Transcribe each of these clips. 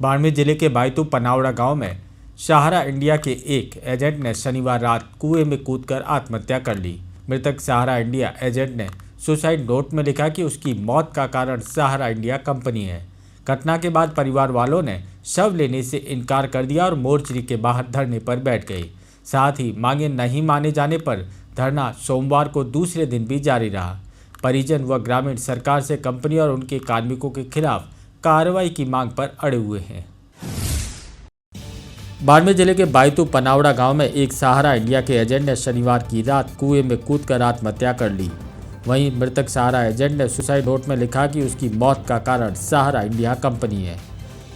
बाड़मेर जिले के बायतू पनावड़ा गांव में सहारा इंडिया के एक एजेंट ने शनिवार रात कुएं में कूदकर आत्महत्या कर ली। मृतक सहारा इंडिया एजेंट ने सुसाइड नोट में लिखा कि उसकी मौत का कारण सहारा इंडिया कंपनी है। घटना के बाद परिवार वालों ने शव लेने से इनकार कर दिया और मोर्चरी के बाहर धरने पर बैठ गए। साथ ही मांगे नहीं माने जाने पर धरना सोमवार को दूसरे दिन भी जारी रहा। परिजन व ग्रामीण सरकार से कंपनी और उनके कार्मिकों के खिलाफ कार्रवाई की मांग पर अड़े हुए हैं। बाड़मेर जिले के बायतू पनावड़ा गांव में एक सहारा इंडिया के एजेंट ने शनिवार की रात कुएं में कूदकर आत्महत्या कर ली। वहीं मृतक सहारा एजेंट ने सुसाइड नोट में लिखा कि उसकी मौत का कारण सहारा इंडिया कंपनी है।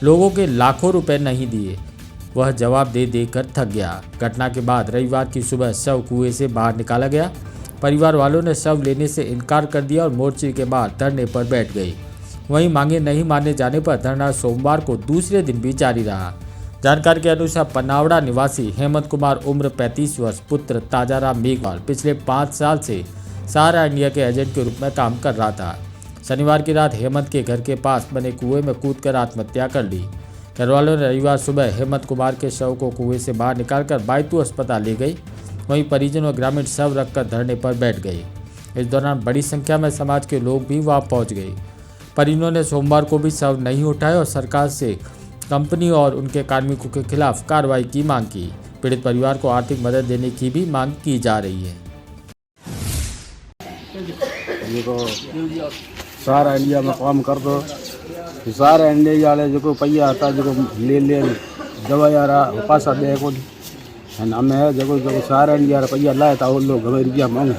लोगों के लाखों रुपए नहीं दिए, वह जवाब दे देकर थक गया। घटना के बाद रविवार की सुबह शव कुएं से बाहर निकाला गया। परिवार वालों ने शव लेने से इनकार कर दिया और मोर्चे के बाद धरने पर बैठ गए। वहीं मांगे नहीं माने जाने पर धरना सोमवार को दूसरे दिन भी जारी रहा। जानकारी के अनुसार पनावड़ा निवासी हेमंत कुमार उम्र 35 वर्ष पुत्र ताजाराम मेघवाल पिछले 5 साल से सहारा इंडिया के एजेंट के रूप में काम कर रहा था। शनिवार की रात हेमंत के घर के पास बने कुएं में कूदकर आत्महत्या कर ली। घर वालों ने रविवार सुबह हेमंत कुमार के शव को कुएं से बाहर निकालकर बायतू अस्पताल ले गई। वहीं परिजन व ग्रामीण शव रखकर धरने पर बैठ गए। इस दौरान बड़ी संख्या में समाज के लोग भी वहां पहुंच गए। परिजनों ने सोमवार को भी शव नहीं उठाए और सरकार से कंपनी और उनके कार्मिकों के खिलाफ कार्रवाई की मांग की। पीड़ित परिवार को आर्थिक मदद देने की भी मांग की जा रही है। सहारा इंडिया में काम कर दो, सहारा इंडिया वाले जो पैसा आता जो ले दवा आ रहा पैसा दे को हमें जो सहारा इंडिया पैसा लाया था वो लोग हमें रुपया मांगे।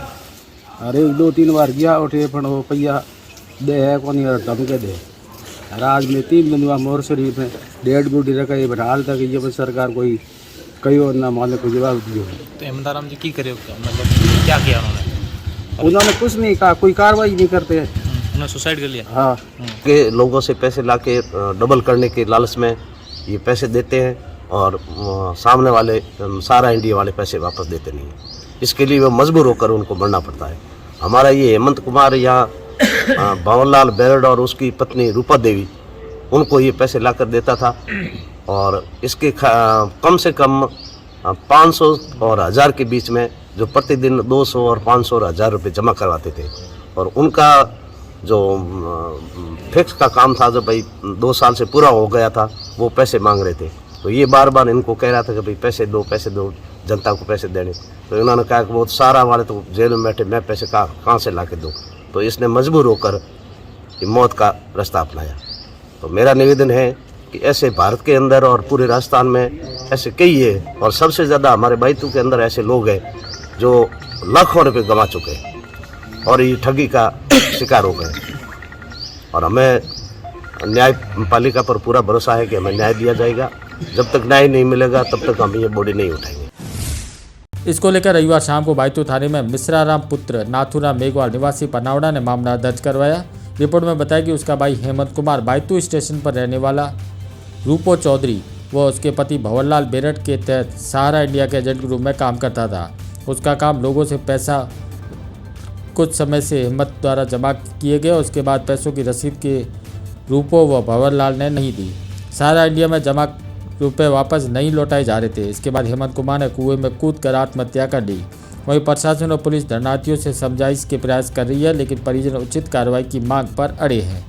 अरे 2-3 बार गया उठे पर वो पैसा दे है कौन धमके दे। आज में 3 दिन हुआ मोर्चरी में 1.5 बूटी रखा बट हाल तक ये सरकार कोई कई और ना माने को जवाब दियो। तो हेमंत राम जी की करे मतलब क्या किया उन्होंने कुछ नहीं कहा, कोई कार्रवाई नहीं करते। उन्होंने सुसाइड कर लिया। हाँ के लोगों से पैसे लाके डबल करने के लालच में ये पैसे देते हैं और सामने वाले सहारा इंडिया वाले पैसे वापस देते नहीं हैं। इसके लिए वो मजबूर होकर उनको बढ़ना पड़ता है। हमारा ये हेमंत कुमार यहाँ भंवरलाल बेरड और उसकी पत्नी रूपा देवी उनको ये पैसे लाकर देता था और इसके कम से कम 500 और 1000 के बीच में जो प्रतिदिन 200 और 500 और 1000 रुपये जमा करवाते थे। और उनका जो फिक्स का काम था जो भाई 2 साल से पूरा हो गया था वो पैसे मांग रहे थे। तो ये बार बार इनको कह रहा था कि भाई पैसे दो जनता को पैसे देने। तो इन्होंने कहा कि वो सारा वाले तो जेल में बैठे, मैं पैसे कहाँ से ला के दूँ। तो इसने मजबूर होकर मौत का रास्ता अपनाया। तो मेरा निवेदन है कि ऐसे भारत के अंदर और पूरे राजस्थान में ऐसे कई है और सबसे ज़्यादा हमारे बायतू के अंदर ऐसे लोग हैं जो लाखों रुपये गंवा चुके हैं और ये ठगी का शिकार हो गए। और हमें न्यायपालिका पर पूरा भरोसा है कि हमें न्याय दिया जाएगा। जब तक न्याय नहीं मिलेगा तब तक हम ये बॉडी नहीं उठाएंगे। इसको लेकर रविवार शाम को बायतू थाने में मिश्राराम पुत्र नाथुराम मेघवाल निवासी पनावड़ा ने मामला दर्ज करवाया। रिपोर्ट में बताया कि उसका भाई हेमंत कुमार बायतू स्टेशन पर रहने वाला रूपो चौधरी व उसके पति भंवरलाल बेरड के तहत सहारा इंडिया के एजेंट के रूप में काम करता था। उसका काम लोगों से पैसा कुछ समय से हेमंत द्वारा जमा किए गए। उसके बाद पैसों की रसीद के रूपो व भंवरलाल ने नहीं दी। सहारा इंडिया में जमा रुपए वापस नहीं लौटाए जा रहे थे। इसके बाद हेमंत कुमार ने कुएं में कूदकर आत्महत्या कर ली। वहीं प्रशासन और पुलिस धरनार्थियों से समझाइश के प्रयास कर रही है, लेकिन परिजन उचित कार्रवाई की मांग पर अड़े हैं।